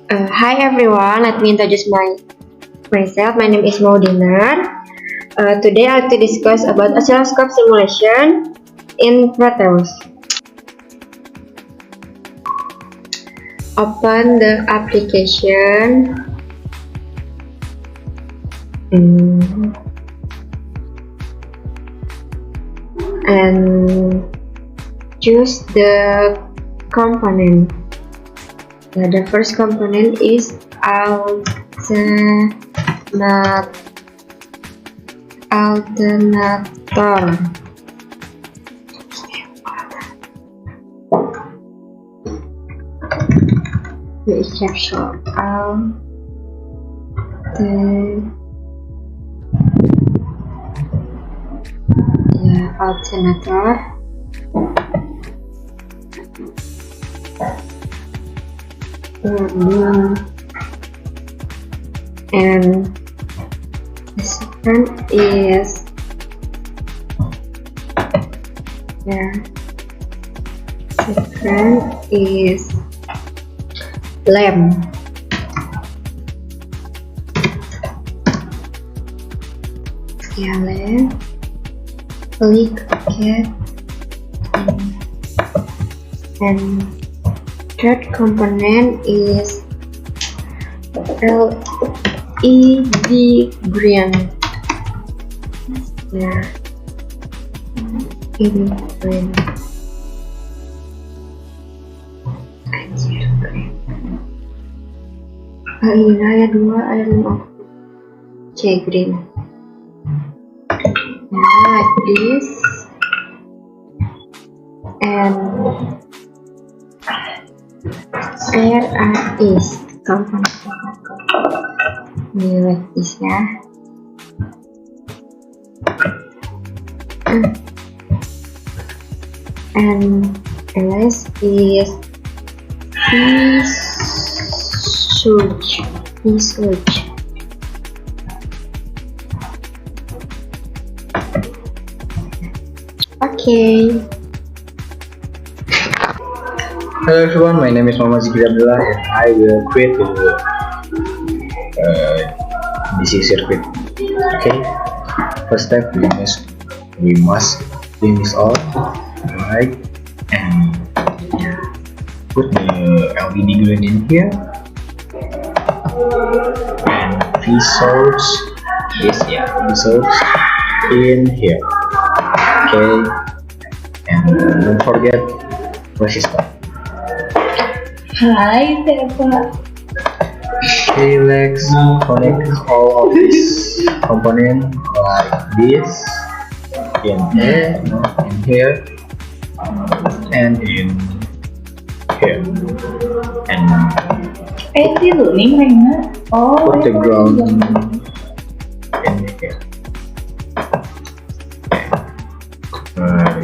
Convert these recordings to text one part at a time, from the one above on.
Hi everyone, let me introduce myself. My name is Maudinar. Today I'll to discuss about oscilloscope simulation in Proteus. Open the application and choose the component. The first component is alternator. The exception alternator. And the second is lamp. Lamp. Click OK. And third component is LED green. LED green. Ini ayat 2 ayat 5 C green. Like this. And there is component like this and the rest is research. Okay. Hello everyone, my name is Muhammad Zikri Abdullah and I will create the DC circuit. Okay, first step we must clean this all, right, and put the LED green in here and V-source in here. Okay, and don't forget resistor. Hi, Teva. Okay, let's connect all of this component like this in here, in here, and in here, and put the ground in here.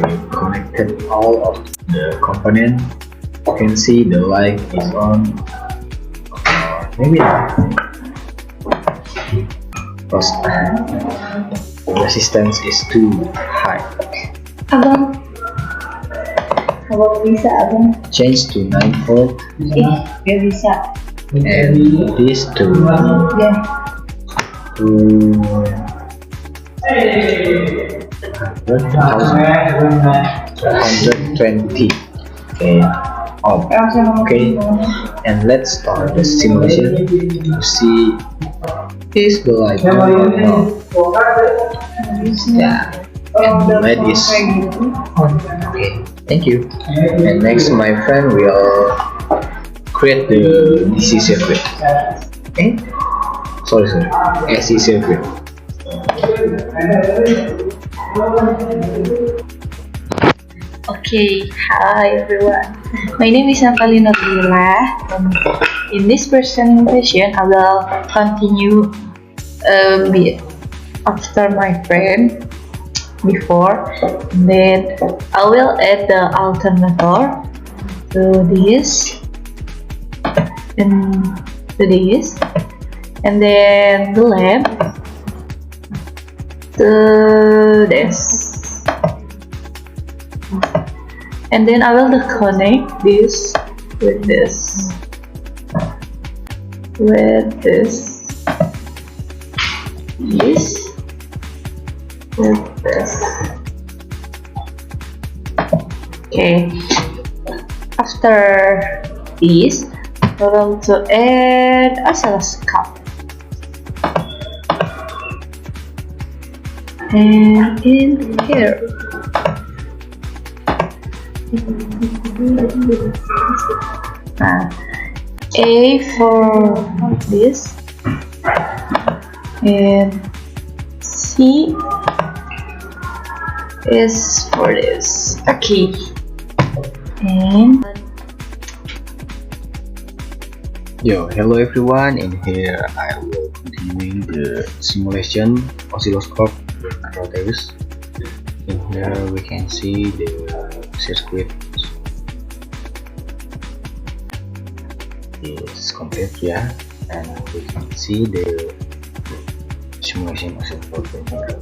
We connected all of the component. You can see the light is on, maybe not, because the resistance is too high. Abang bisa abang. Change to 9 volt. Gak bisa. And this to 120. Okay. Okay, and let's start the simulation to see is the light on or not. And the light is on. Okay, thank you. And next, my friend will create the DC circuit. Okay, sorry, AC circuit. Okay, hi everyone. My name is Natalina Nabila. In this presentation, I will continue a bit after my friend before. Then I will add the alternator to this and to this, and then the lamp to this. And then I will connect this with this. with this, with this. Okay, after this, we're going to add oscilloscope. And in here, A for this, and C is for this. Okay, and hello everyone. In here I will continue the simulation oscilloscope Proteus. In here we can see the circuit is complete, and we can see the simulation oscilloscope in here.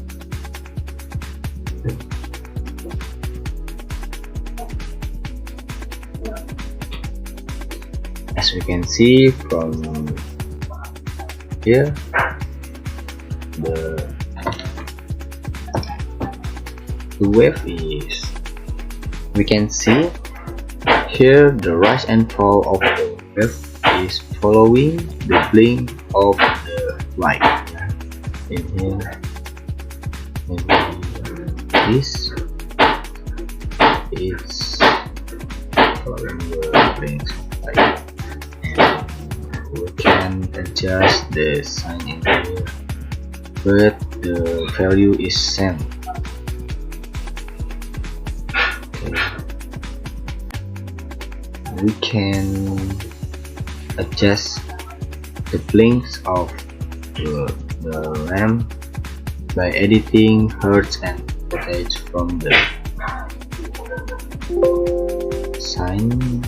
As we can see from here, the wave is, we can see here the rise and fall of the wave is following the blink of the light. In here, this is following the blinks of light. We can adjust the sign in here, but the value is same. We can adjust the blinks of the lamp by editing hertz and voltage from the sign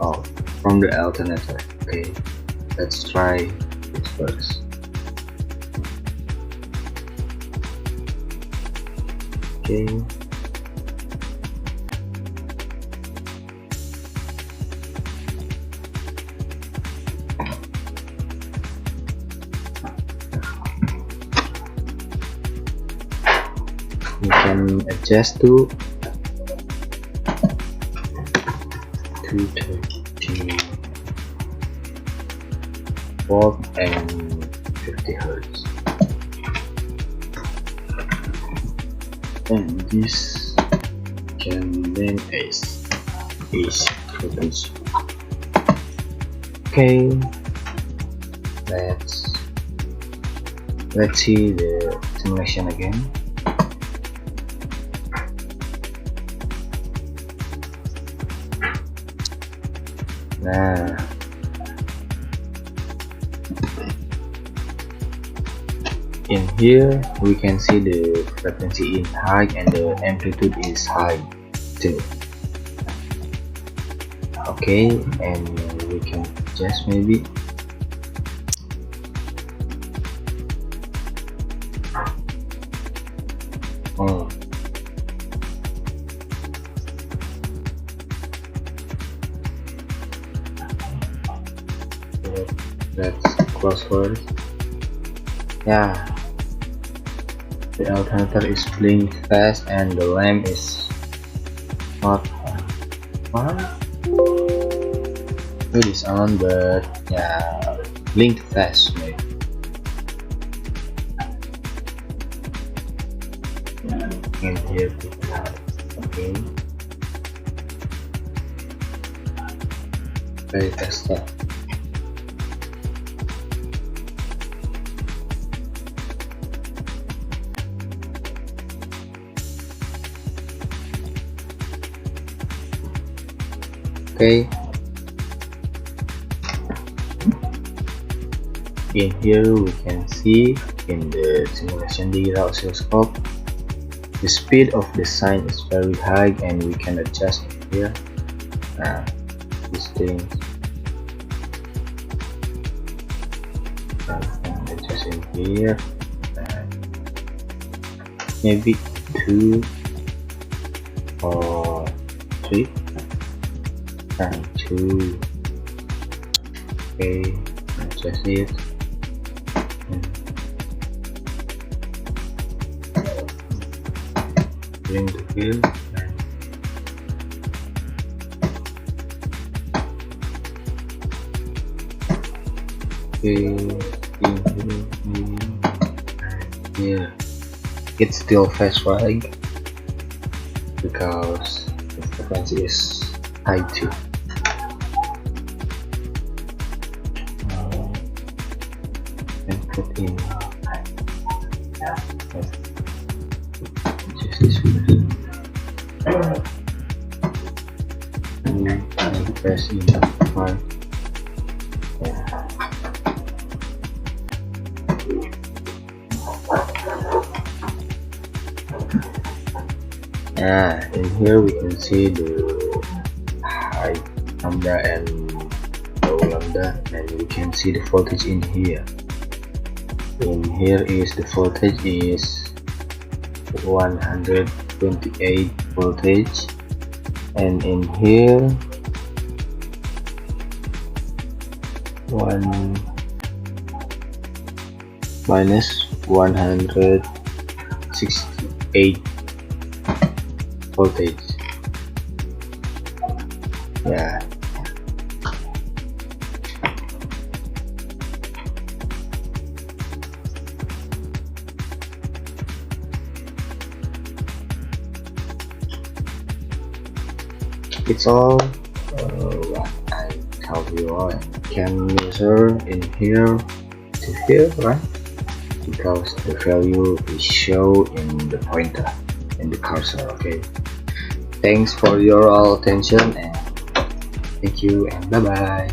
of from the alternator. Okay, let's try it first. Okay. We can adjust to 230 volt and 50 hertz, and this can name as AC frequency. Okay, let's see the simulation again. Nah, in here we can see the frequency is high and the amplitude is high too. Okay, and we can adjust maybe let's close first. The alternator is blink fast and the lamp is not on. It is on, but blink fast maybe. And here okay. Very fast stuff. Okay, in here we can see in the simulation digital oscilloscope the speed of the sign is very high, and we can adjust it here. This thing and adjust in here, maybe 2 or 3 and 2. Okay, adjust it, and bring the wheel, and here it's still fast, right? Because the frequency is high too. And put in just this way. And press in 5. In here we can see the high lambda and low lambda, and we can see the voltage in here. In here is the voltage is 128 voltage, and in here 1 minus 168 voltage. Yeah. It's all what I tell you all. I can measure in here to here, right? Because the value is shown in the pointer, in the cursor. Okay. Thanks for your all attention, and thank you, and bye bye.